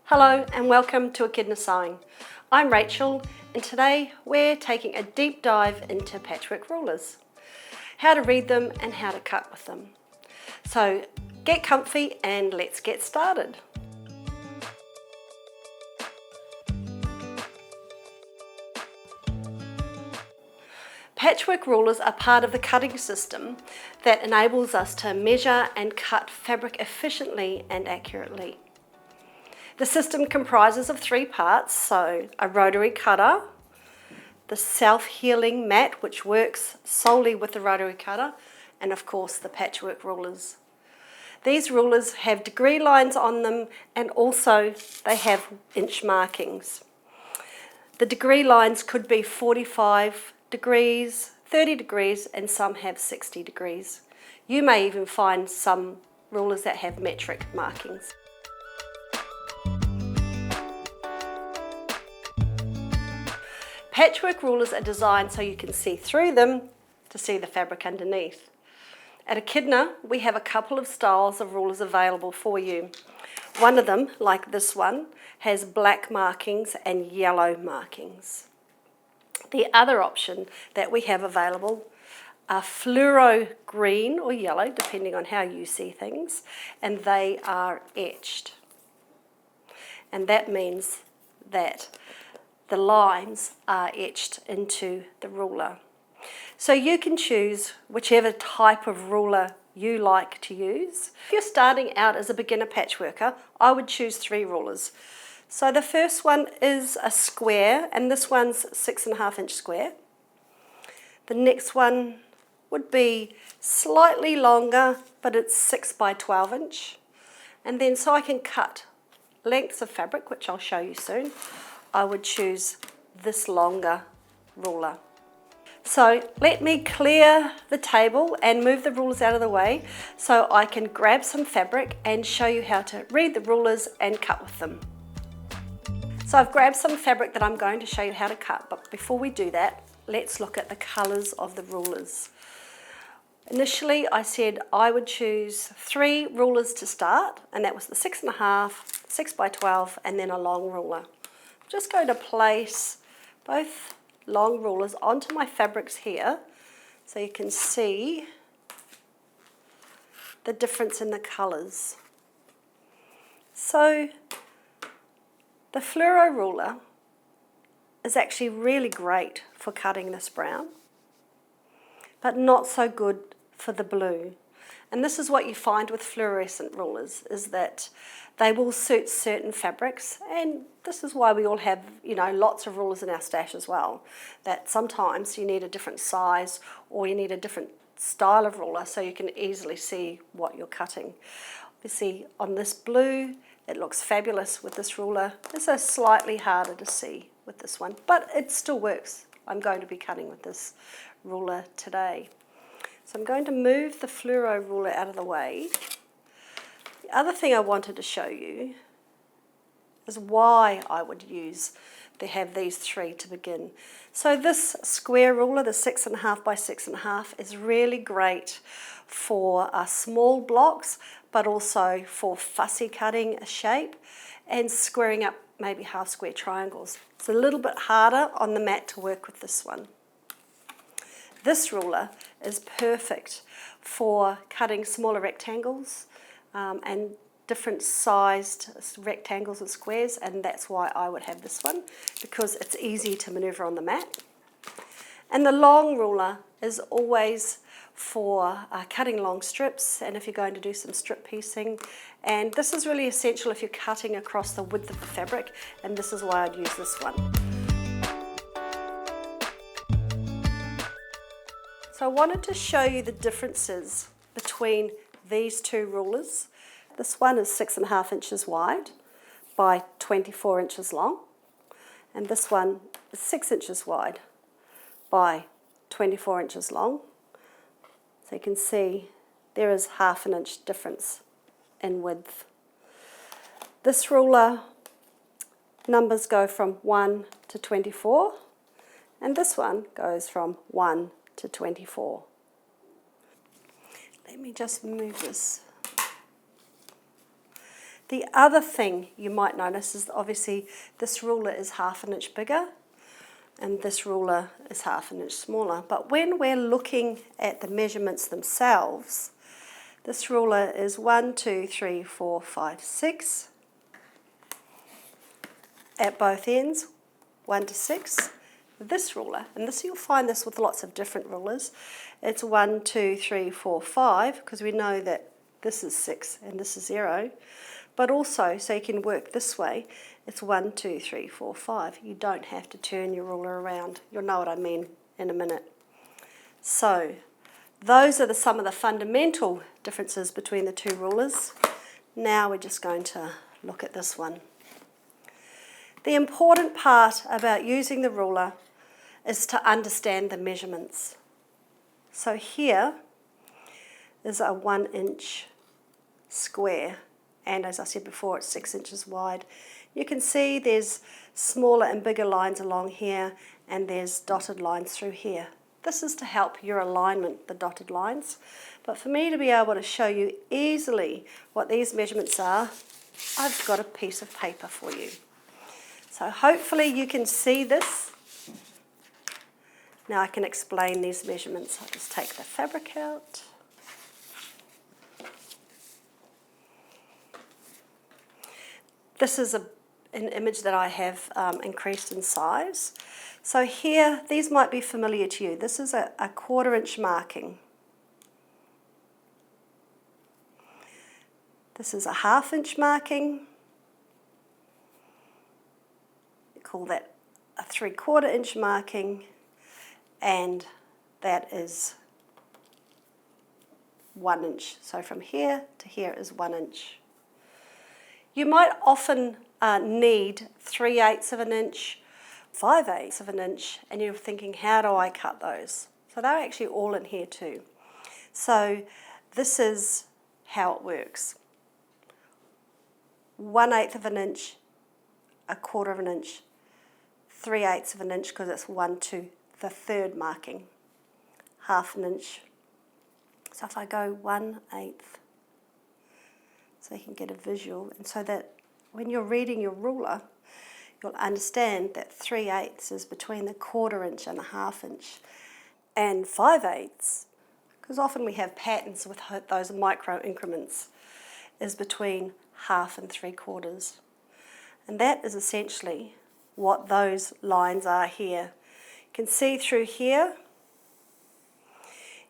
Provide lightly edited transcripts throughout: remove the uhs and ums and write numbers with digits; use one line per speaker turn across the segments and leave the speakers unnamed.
Hello and welcome to Echidna Sewing. I'm Rachel and today we're taking a deep dive into patchwork rulers, how to read them and how to cut with them. So get comfy and let's get started. Patchwork rulers are part of the cutting system that enables us to measure and cut fabric efficiently and accurately. The system comprises of three parts, so a rotary cutter, the self-healing mat which works solely with the rotary cutter, and of course the patchwork rulers. These rulers have degree lines on them and also they have inch markings. The degree lines could be 45 degrees, 30 degrees, and some have 60 degrees. You may even find some rulers that have metric markings. Patchwork rulers are designed so you can see through them to see the fabric underneath. At Echidna, we have a couple of styles of rulers available for you. One of them, like this one, has black markings and yellow markings. The other option that we have available are fluoro green or yellow, depending on how you see things, and they are etched. And that means that the lines are etched into the ruler. So you can choose whichever type of ruler you like to use. If you're starting out as a beginner patchworker, I would choose three rulers. So the first one is a square, and this one's 6.5 inch square. The next one would be slightly longer, but it's 6 by 12 inch. And then so I can cut lengths of fabric, which I'll show you soon, I would choose this longer ruler. So let me clear the table and move the rulers out of the way so I can grab some fabric and show you how to read the rulers and cut with them. So I've grabbed some fabric that I'm going to show you how to cut, but before we do that, let's look at the colours of the rulers. Initially I said I would choose three rulers to start, and that was the 6.5, 6 by 12, and then a long ruler. I'm just going to place both long rulers onto my fabrics here so you can see the difference in the colours. So the fluoro ruler is actually really great for cutting this brown, but not so good for the blue. And this is what you find with fluorescent rulers, is that they will suit certain fabrics, and this is why we all have, lots of rulers in our stash as well, that sometimes you need a different size or you need a different style of ruler so you can easily see what you're cutting. Obviously on this blue, it looks fabulous with this ruler. This is slightly harder to see with this one, but it still works. I'm going to be cutting with this ruler today. So I'm going to move the fluoro ruler out of the way. The other thing I wanted to show you is why I would have these three to begin. So this square ruler, the 6.5 by 6.5, is really great for small blocks, but also for fussy cutting a shape and squaring up maybe half square triangles. It's a little bit harder on the mat to work with this one. This ruler is perfect for cutting smaller rectangles and different sized rectangles and squares, and that's why I would have this one, because it's easy to maneuver on the mat. And the long ruler is always for cutting long strips, and if you're going to do some strip piecing, and this is really essential if you're cutting across the width of the fabric, and this is why I'd use this one. So I wanted to show you the differences between these two rulers. This one is 6.5 inches wide by 24 inches long, and this one is 6 inches wide by 24 inches long. So you can see there is ½ inch difference in width. This ruler numbers go from 1 to 24, and this one goes from 1 to 24. Let me just move this. The other thing you might notice is obviously this ruler is 1/2 inch bigger and this ruler is 1/2 inch smaller. But when we're looking at the measurements themselves, this ruler is 1, 2, 3, 4, 5, 6 at both ends, 1 to 6. This ruler, and this you'll find this with lots of different rulers, it's 1, 2, 3, 4, 5, because we know that this is 6 and this is 0. But also, so you can work this way, it's 1, 2, 3, 4, 5. You don't have to turn your ruler around. You'll know what I mean in a minute. So, those are some of the fundamental differences between the two rulers. Now we're just going to look at this one. The important part about using the ruler is to understand the measurements. So here is a 1 inch square, and as I said before, it's 6 inches wide. You can see there's smaller and bigger lines along here, and there's dotted lines through here. This is to help your alignment, the dotted lines. But for me to be able to show you easily what these measurements are, I've got a piece of paper for you. So hopefully you can see this. Now I can explain these measurements. I'll just take the fabric out. This is an image that I have increased in size. So here, these might be familiar to you. This is a 1/4 inch marking. This is a 1/2 inch marking. We call that a 3/4 inch marking, and that is 1 inch. So from here to here is 1 inch. You might often need 3/8 of an inch, 5/8 of an inch, and you're thinking, how do I cut those? So they're actually all in here too. So this is how it works. 1/8 of an inch, 1/4 of an inch, 3/8 of an inch, because it's 1 to the third marking, 1/2 an inch. So if I go 1/8, so you can get a visual, and so that when you're reading your ruler, you'll understand that 3/8 is between the 1/4 inch and a 1/2 inch, and 5/8, because often we have patterns with those micro increments, is between 1/2 and 3/4. And that is essentially what those lines are here. You can see through here,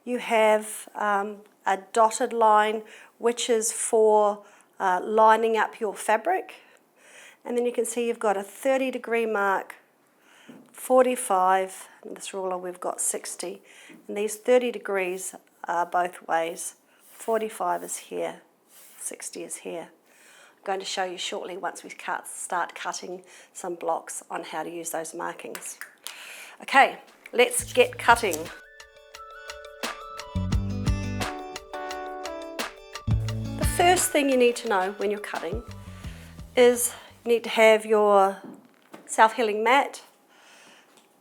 you have a dotted line, which is for lining up your fabric. And then you can see you've got a 30-degree mark, 45, and this ruler we've got 60. And these 30 degrees are both ways. 45 is here, 60 is here. I'm going to show you shortly once we start cutting some blocks on how to use those markings. Okay, let's get cutting. The first thing you need to know when you're cutting is you need to have your self-healing mat,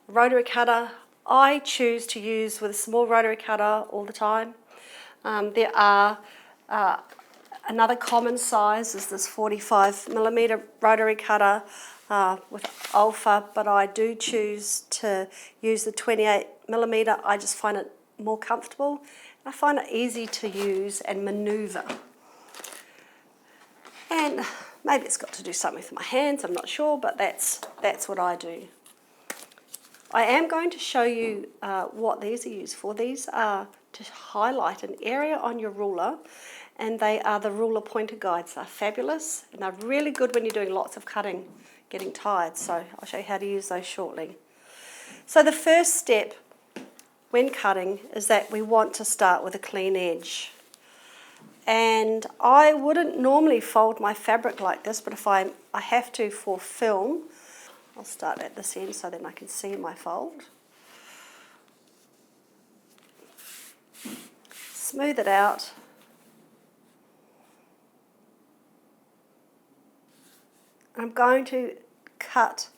rotary cutter. I choose to use with a small rotary cutter all the time. There are another common size is this 45mm rotary cutter with alpha, but I do choose to use the 28mm. I just find it more comfortable. I find it easy to use and maneuver. And maybe it's got to do something with my hands, I'm not sure, but that's what I do. I am going to show you what these are used for. These are to highlight an area on your ruler, and they are the ruler pointer guides. They're fabulous, and they're really good when you're doing lots of cutting, getting tired. So I'll show you how to use those shortly. So the first step when cutting is that we want to start with a clean edge. And I wouldn't normally fold my fabric like this, but if I have to for film, I'll start at this end so then I can see my fold. Smooth it out. I'm going to cut,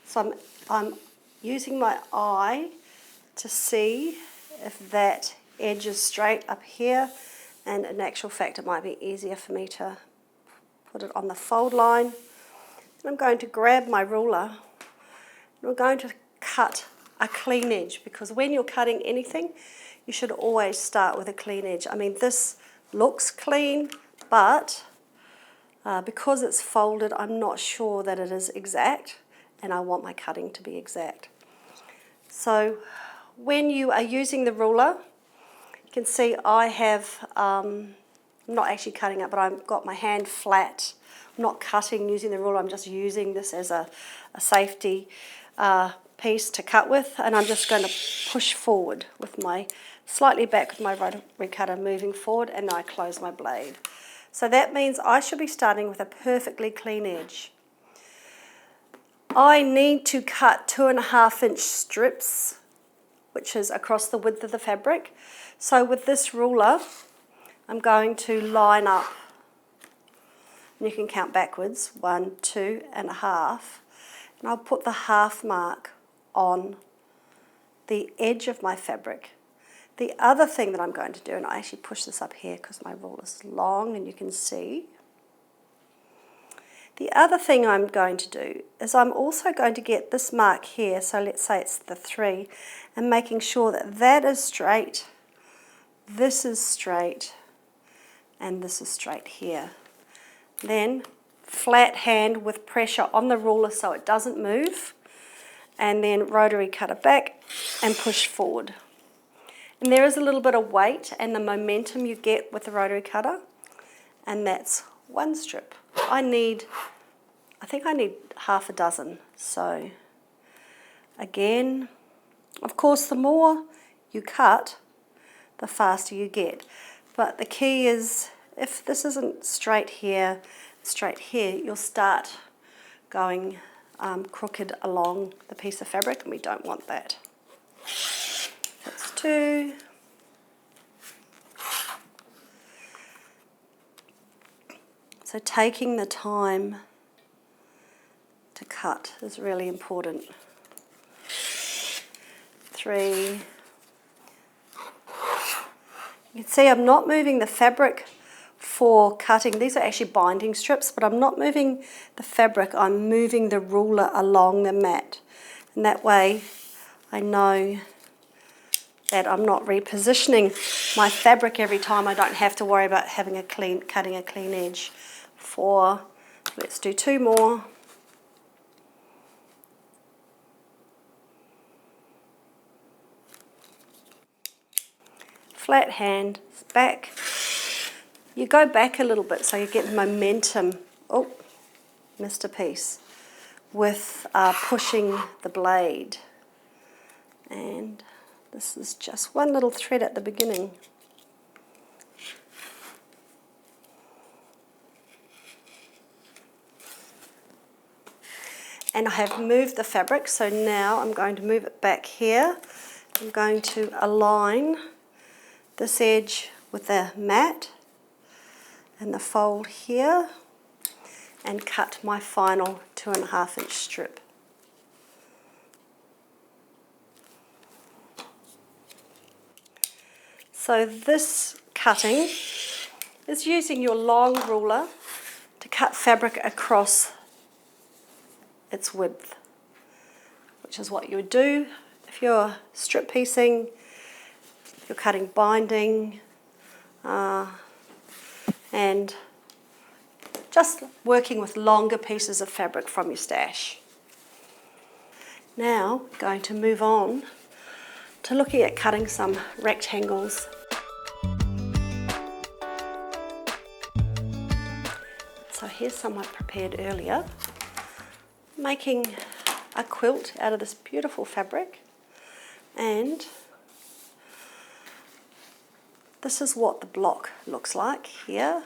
so I'm using my eye to see if that edge is straight up here, and in actual fact it might be easier for me to put it on the fold line, and I'm going to grab my ruler, and we're going to cut a clean edge, because when you're cutting anything, you should always start with a clean edge. I mean, this looks clean, but because it's folded, I'm not sure that it is exact, and I want my cutting to be exact. So when you are using the ruler, you can see I have, I'm not actually cutting it, but I've got my hand flat. I'm not cutting using the ruler, I'm just using this as a safety piece to cut with, and I'm just going to push forward with my, slightly back with my rotary cutter, moving forward, and then I close my blade. So that means I should be starting with a perfectly clean edge. I need to cut 2.5-inch strips, which is across the width of the fabric. So with this ruler, I'm going to line up, and you can count backwards, 1, 2, and a half, and I'll put the half mark on the edge of my fabric. The other thing that I'm going to do, and I actually push this up here because my ruler is long and you can see. The other thing I'm going to do is I'm also going to get this mark here, so let's say it's the 3, and making sure that that is straight, this is straight, and this is straight here. Then flat hand with pressure on the ruler so it doesn't move, and then rotary cutter back and push forward. And there is a little bit of weight and the momentum you get with the rotary cutter, and that's one strip. I think I need half a dozen. So again, of course, the more you cut, the faster you get. But the key is, if this isn't straight here, you'll start going crooked along the piece of fabric, and we don't want that. That's 2. So taking the time to cut is really important. 3. You can see I'm not moving the fabric for cutting. These are actually binding strips, but I'm not moving the fabric, I'm moving the ruler along the mat. And that way I know that I'm not repositioning my fabric every time. I don't have to worry about cutting a clean edge. 4, let's do 2 more. Flat hand, back. You go back a little bit so you get momentum. Oh, missed a piece. With pushing the blade. And this is just one little thread at the beginning. And I have moved the fabric, so now I'm going to move it back here. I'm going to align this edge with the mat and the fold here, and cut my final 2.5-inch strip. So this cutting is using your long ruler to cut fabric across its width, which is what you would do if you're strip piecing, if you're cutting binding, and just working with longer pieces of fabric from your stash. Now, going to move on to looking at cutting some rectangles. So here's some I prepared earlier. Making a quilt out of this beautiful fabric, and this is what the block looks like here.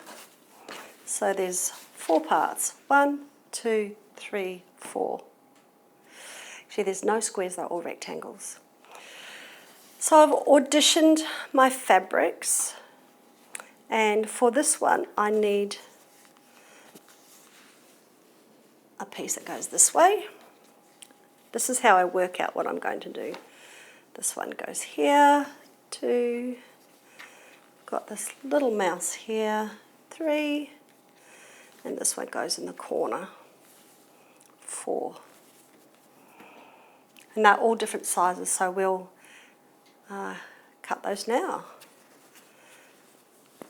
So there's 4 parts, 1, 2, 3, 4. Actually there's no squares, they're all rectangles. So I've auditioned my fabrics, and for this one I need a piece that goes this way. This is how I work out what I'm going to do. This one goes here, 2, got this little mouse here, 3, and this one goes in the corner, 4. And they're all different sizes, so we'll cut those now.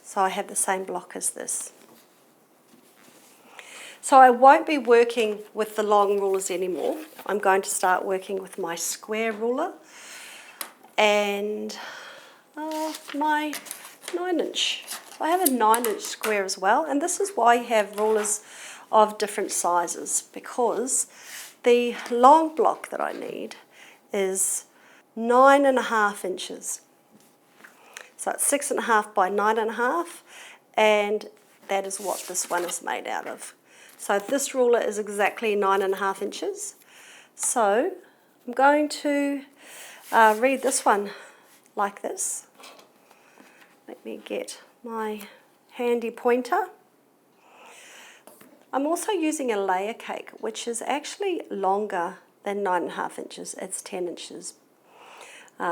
So I have the same block as this. So I won't be working with the long rulers anymore. I'm going to start working with my square ruler and my 9-inch. I have a 9-inch square as well, and this is why you have rulers of different sizes, because the long block that I need is 9.5 inches. So it's 6.5 by 9.5, and that is what this one is made out of. So this ruler is exactly 9.5 inches. So I'm going to read this one like this. Let me get my handy pointer. I'm also using a layer cake, which is actually longer than 9.5 inches. It's 10 inches.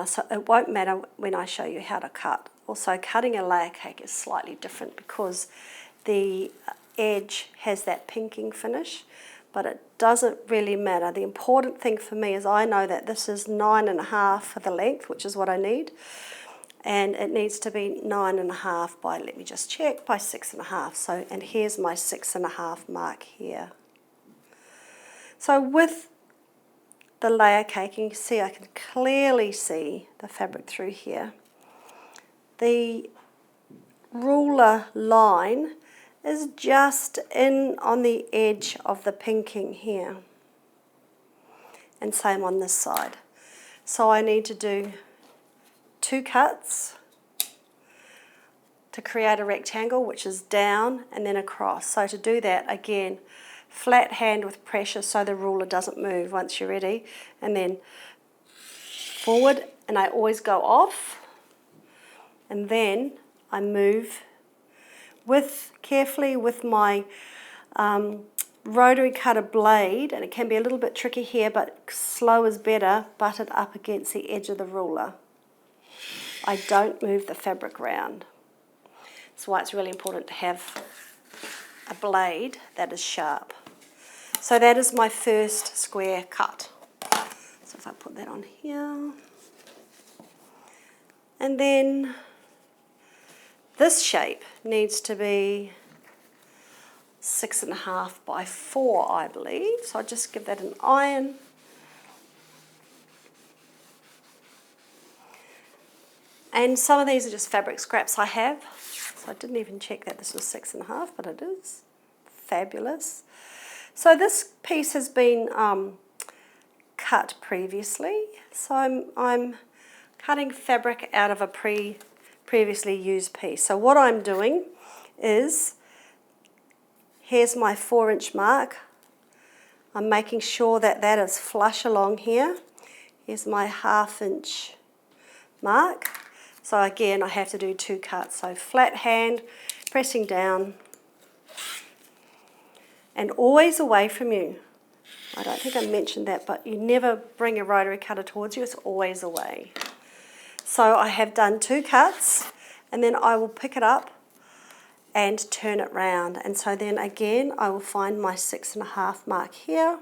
So it won't matter when I show you how to cut. Also, cutting a layer cake is slightly different because the edge has that pinking finish, but it doesn't really matter. The important thing for me is I know that this is 9.5 for the length, which is what I need, and it needs to be 9.5 by, let me just check, by 6.5. So, and here's my 6.5 mark here. So with the layer cake, you can see I can clearly see the fabric through here. The ruler line is just in on the edge of the pinking here, and same on this side. So I need to do 2 cuts to create a rectangle, which is down and then across. So to do that, again, flat hand with pressure so the ruler doesn't move once you're ready, and then forward, and I always go off, and then I move carefully with my rotary cutter blade, and it can be a little bit tricky here, but slow is better, butt it up against the edge of the ruler. I don't move the fabric round. That's why it's really important to have a blade that is sharp. So that is my first square cut. So if I put that on here, and then this shape needs to be 6.5 by 4, I believe. So I just give that an iron. And some of these are just fabric scraps I have. So I didn't even check that this was 6.5, but it is. Fabulous. So this piece has been cut previously. So I'm cutting fabric out of a previously used piece. So what I'm doing is, here's my 4-inch mark. I'm making sure that that is flush along here. Here's my 1/2-inch mark. So again, I have to do 2 cuts. So flat hand, pressing down, and always away from you. I don't think I mentioned that, but you never bring a rotary cutter towards you, it's always away. So I have done 2 cuts, and then I will pick it up and turn it round. And so then again, I will find my 6.5 mark here,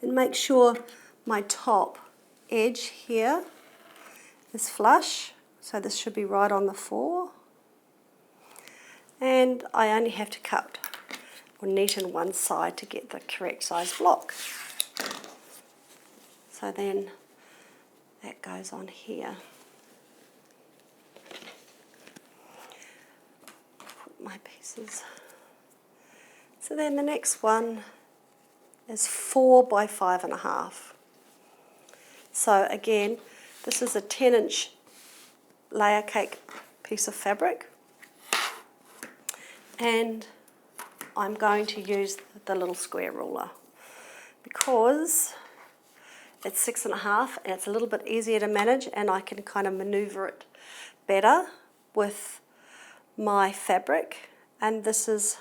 and make sure my top edge here is flush. So this should be right on the 4. And I only have to cut or neaten one side to get the correct size block. So then that goes on here. Put my pieces. So then the next one is 4 by 5.5. So again, this is a 10-inch layer cake piece of fabric, and I'm going to use the little square ruler because it's 6.5 and it's a little bit easier to manage, and I can kind of maneuver it better with my fabric, and this is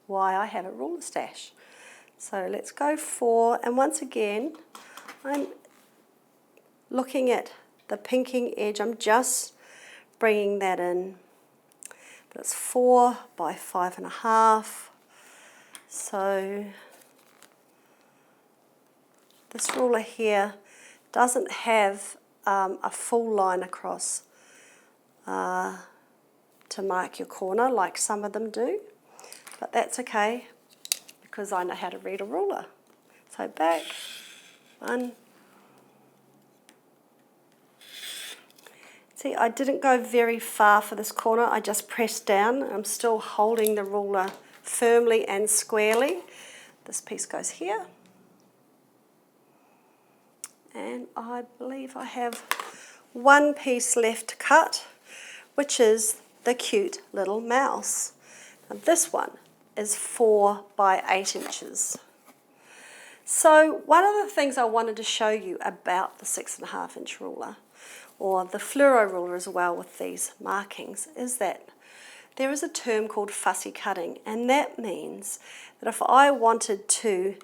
why I have a ruler stash. So let's go 4, and once again I'm looking at the pinking edge. I'm just bringing that in, but it's 4 by 5.5. So this ruler here doesn't have a full line across to mark your corner like some of them do, but that's okay because I know how to read a ruler. So back, 1. See, I didn't go very far for this corner, I just pressed down. I'm still holding the ruler firmly and squarely. This piece goes here. And I believe I have one piece left to cut, which is the cute little mouse. Now this one is 4 by 8 inches. So one of the things I wanted to show you about the 6.5 inch ruler, or the fluoro ruler as well with these markings, is that there is a term called fussy cutting, and that means that if I wanted to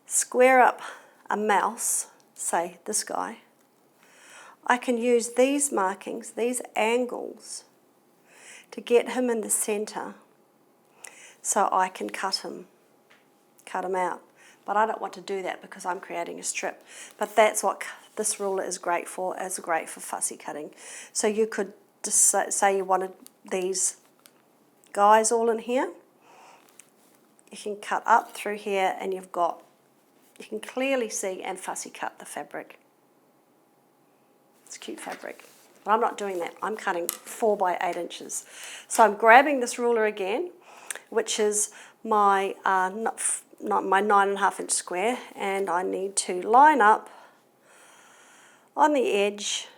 square up a mouse, say this guy, I can use these markings, these angles, to get him in the centre so I can cut him out. But I don't want to do that because I'm creating a strip. But that's what this ruler is great for, is great for fussy cutting. So you could just say you wanted these guys all in here. You can cut up through here and you can clearly see and fussy cut the fabric. It's cute fabric. But I'm not doing that. I'm cutting 4 by 8 inches. So I'm grabbing this ruler again, which is my not my 9.5 inch square, and I need to line up on the edge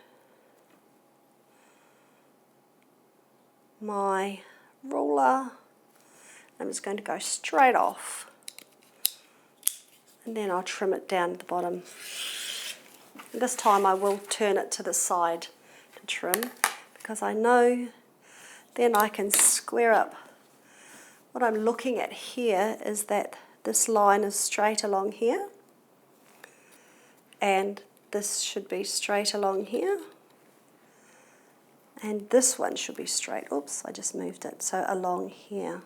my ruler. I'm just going to go straight off, and then I'll trim it down to the bottom. And this time I will turn it to the side to trim, because I know then I can square up. What I'm looking at here is that this line is straight along here, and this should be straight along here, and this one should be straight. Oops, I just moved it. So along here.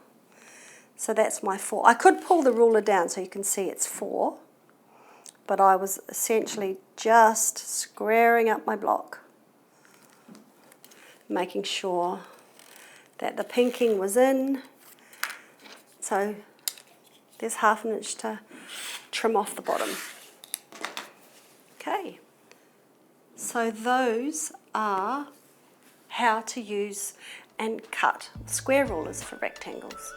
So that's my 4. I could pull the ruler down so you can see it's 4, but I was essentially just squaring up my block, making sure that the pinking was in. So there's 1/2 inch to trim off the bottom. Okay, so those are how to use and cut square rulers for rectangles.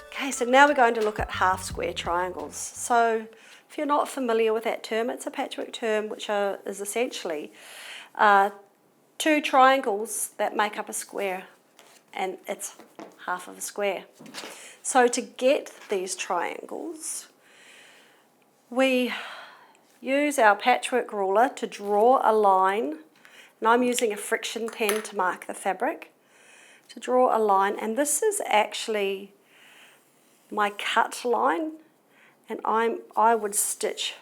Okay, so now we're going to look at half square triangles. So if you're not familiar with that term, it's a patchwork term which is essentially 2 triangles that make up a square, and it's half of a square. So to get these triangles, we use our patchwork ruler to draw a line, and I'm using a friction pen to mark the fabric, to draw a line, and this is actually my cut line, and I would stitch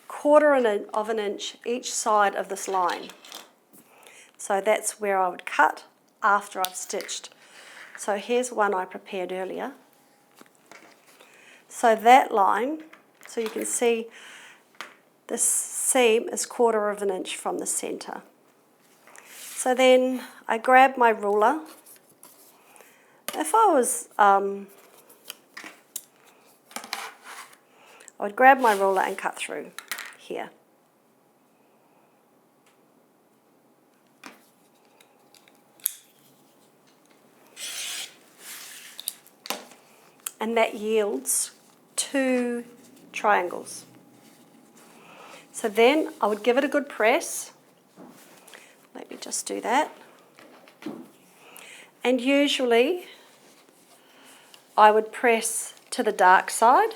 1/4 of an inch each side of this line. So that's where I would cut after I've stitched. So here's one I prepared earlier. So that line, so you can see this seam is 1/4 of an inch from the centre. So then I grab my ruler. If I was, I would grab my ruler and cut through here. And that yields 2 triangles. So then I would give it a good press. Let me just do that. And usually I would press to the dark side.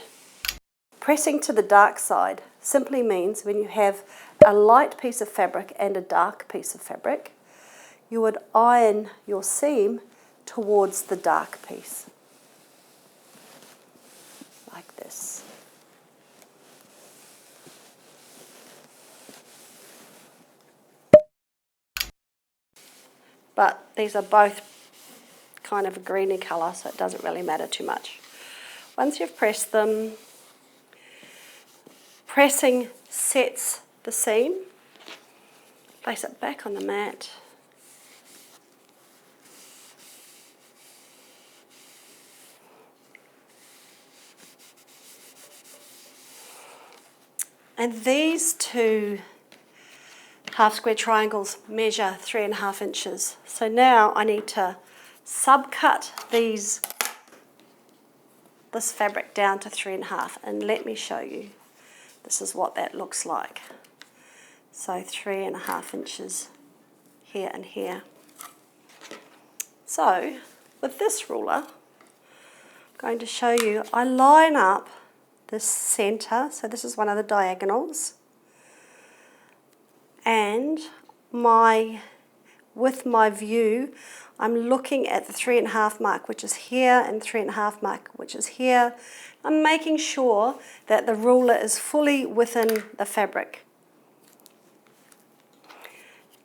Pressing to the dark side simply means when you have a light piece of fabric and a dark piece of fabric, you would iron your seam towards the dark piece. Like this. But these are both kind of a greeny colour, so it doesn't really matter too much. Once you've pressed them, pressing sets the seam. Place it back on the mat. And these two half square triangles measure 3.5 inches. So now I need to subcut this fabric down to 3.5, and let me show you. This is what that looks like. So 3.5 inches here and here. So with this ruler, I'm going to show you, I line up this centre, so this is one of the diagonals, and with my view, I'm looking at the 3.5 mark, which is here, and 3.5 mark, which is here. I'm making sure that the ruler is fully within the fabric.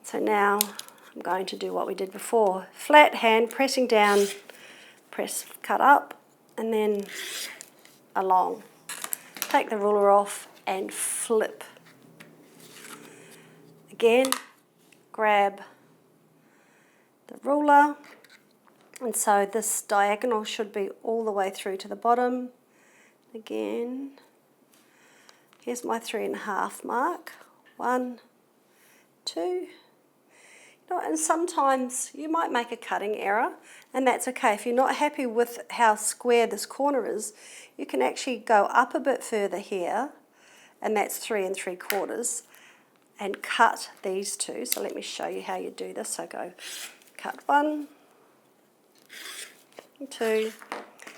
So now I'm going to do what we did before. Flat hand, pressing down, press, cut up, and then along. Take the ruler off and flip. Again, grab the ruler, and so this diagonal should be all the way through to the bottom. Again, here's my 3.5 mark. 1, 2. And sometimes you might make a cutting error, and that's okay. If you're not happy with how square this corner is, you can actually go up a bit further here, and that's 3 3/4, and cut these two. So let me show you how you do this. So go cut 1, 2,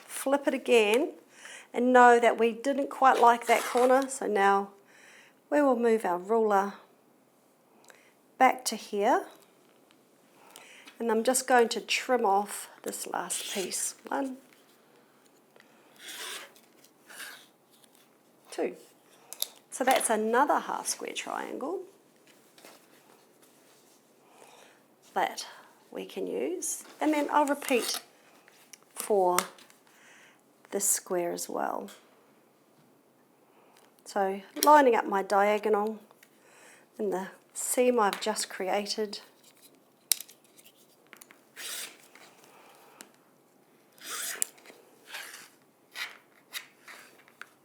flip it again, and know that we didn't quite like that corner, so now we will move our ruler back to here. And I'm just going to trim off this last piece. 1, 2. So that's another half square triangle that we can use. And then I'll repeat for this square as well. So lining up my diagonal in the seam I've just created.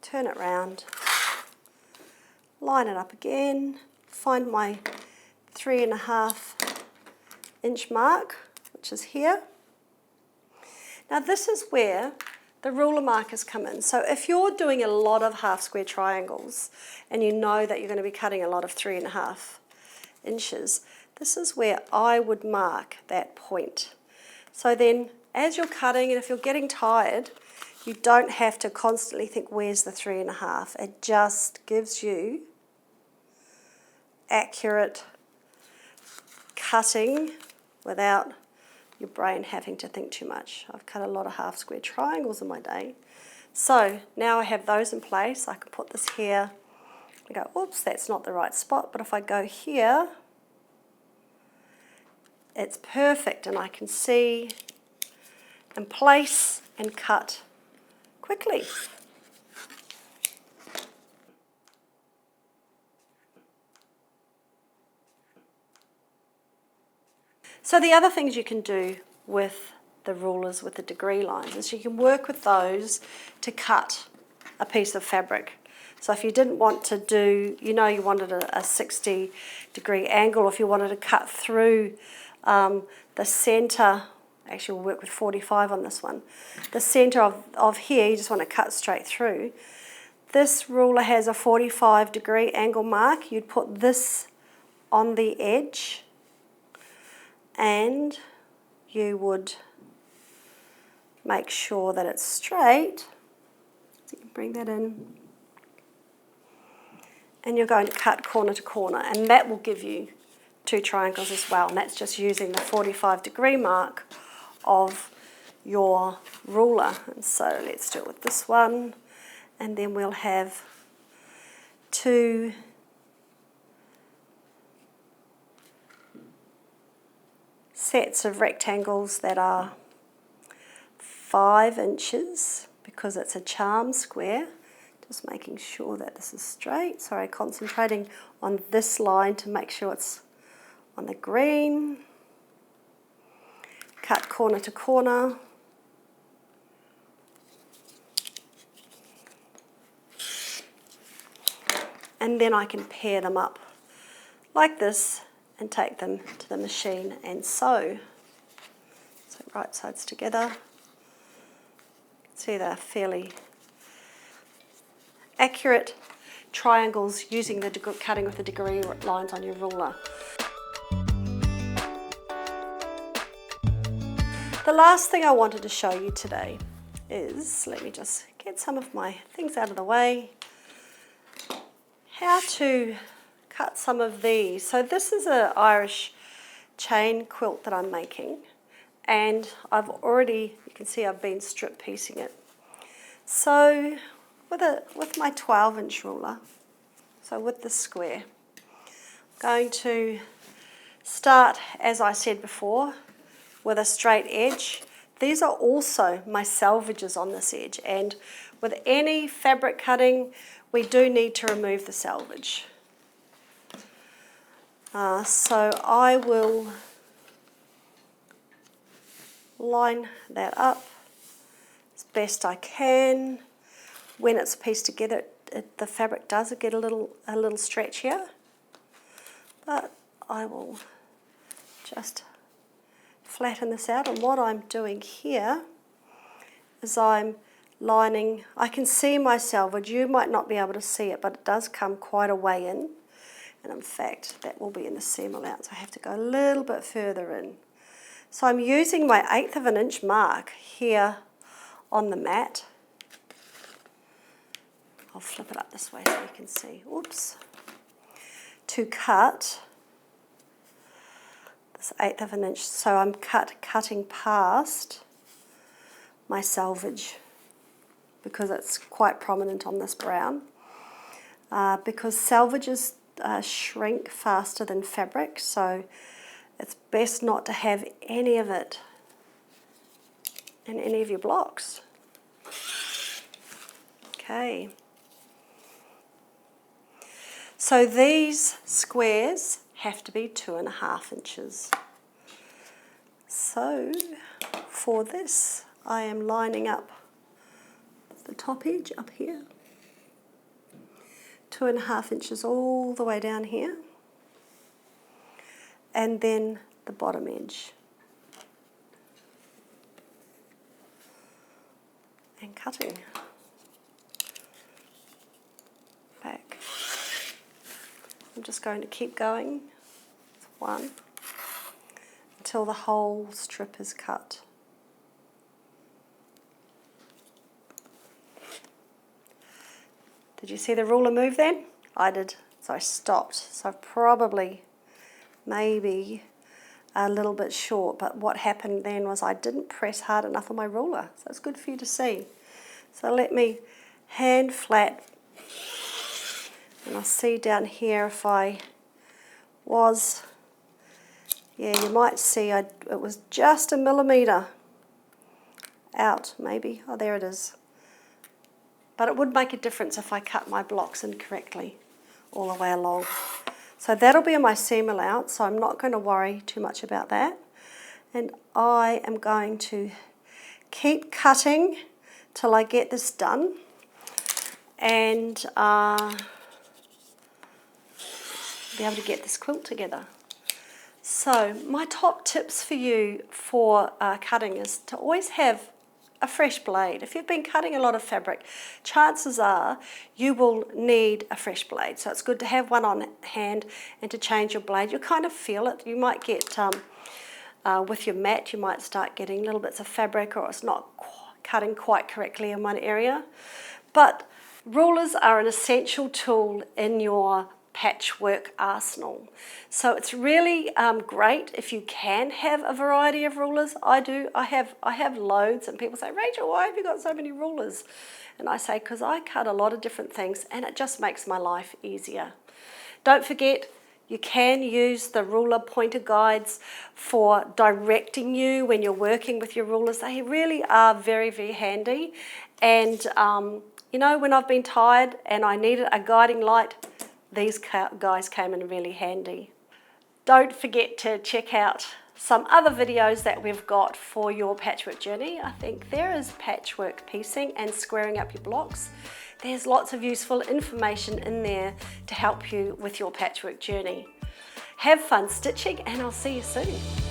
Turn it round, line it up again, find my 3.5 inch mark, which is here. Now this is where the ruler markers come in. So if you're doing a lot of half square triangles and you know that you're going to be cutting a lot of 3.5 inches, this is where I would mark that point. So then as you're cutting, and if you're getting tired, you don't have to constantly think, where's the 3.5? It just gives you accurate cutting without your brain having to think too much. I've cut a lot of half square triangles in my day. So now I have those in place. I can put this here and go, oops, that's not the right spot. But if I go here, it's perfect, and I can see and place and cut quickly. So the other things you can do with the rulers with the degree lines is you can work with those to cut a piece of fabric. So if you didn't want to do, you wanted a 60-degree angle, if you wanted to cut through the centre, actually we'll work with 45 on this one, the centre of here, you just want to cut straight through. This ruler has a 45-degree angle mark. You'd put this on the edge, and you would make sure that it's straight. So you can bring that in. And you're going to cut corner to corner, and that will give you 2 triangles as well, and that's just using the 45-degree mark of your ruler. And so let's do it with this one, and then we'll have 2 sets of rectangles that are 5 inches because it's a charm square. Just making sure that this is straight. Sorry, concentrating on this line to make sure it's on the green. Cut corner to corner. And then I can pair them up like this and take them to the machine and sew. So right sides together. See, they're fairly accurate triangles using the cutting with the degree lines on your ruler. The last thing I wanted to show you today is, let me just get some of my things out of the way, how to cut some of these. So this is an Irish chain quilt that I'm making, and I've already, you can see I've been strip piecing it. So with my 12-inch ruler, so with the square, I'm going to start, as I said before, with a straight edge. These are also my salvages on this edge, and with any fabric cutting, we do need to remove the salvage. So I will line that up as best I can. When it's pieced together, the fabric does get a little stretch here, but I will just flatten this out. And what I'm doing here is I'm lining, I can see my salvage, you might not be able to see it, but it does come quite a way in, and in fact that will be in the seam allowance. I have to go a little bit further in. So I'm using my 1/8 of an inch mark here on the mat. I'll flip it up this way so you can see, oops, to cut this 1/8 of an inch. So I'm cutting past my salvage because it's quite prominent on this brown. Because salvages shrink faster than fabric, so it's best not to have any of it in any of your blocks. Okay. So these squares have to be 2.5 inches. So for this, I am lining up the top edge up here, 2.5 inches all the way down here, and then the bottom edge, and cutting back. I'm just going to keep going with one until the whole strip is cut. Did you see the ruler move then? I did, so I stopped. So probably maybe a little bit short, but what happened then was I didn't press hard enough on my ruler. So it's good for you to see. So let me hand flat, and I'll see down here if I was, yeah, you might see it was just a millimetre out maybe. Oh, there it is. But it would make a difference if I cut my blocks incorrectly all the way along. So that'll be my seam allowance, so I'm not going to worry too much about that. And I am going to keep cutting till I get this done, and be able to get this quilt together. So my top tips for you for cutting is to always have a fresh blade. If you've been cutting a lot of fabric, chances are you will need a fresh blade. So it's good to have one on hand and to change your blade. You kind of feel it. You might get, with your mat, you might start getting little bits of fabric, or it's not cutting quite correctly in one area. But rulers are an essential tool in your patchwork arsenal. So it's really great if you can have a variety of rulers. I do. I have loads, and people say, Rachel, why have you got so many rulers? And I say, because I cut a lot of different things, and it just makes my life easier. Don't forget, You can use the ruler pointer guides for directing you when you're working with your rulers. They really are very, very handy. And you know, when I've been tired and I needed a guiding light, these guys came in really handy. Don't forget to check out some other videos that we've got for your patchwork journey. I think there is patchwork piecing and squaring up your blocks. There's lots of useful information in there to help you with your patchwork journey. Have fun stitching, and I'll see you soon.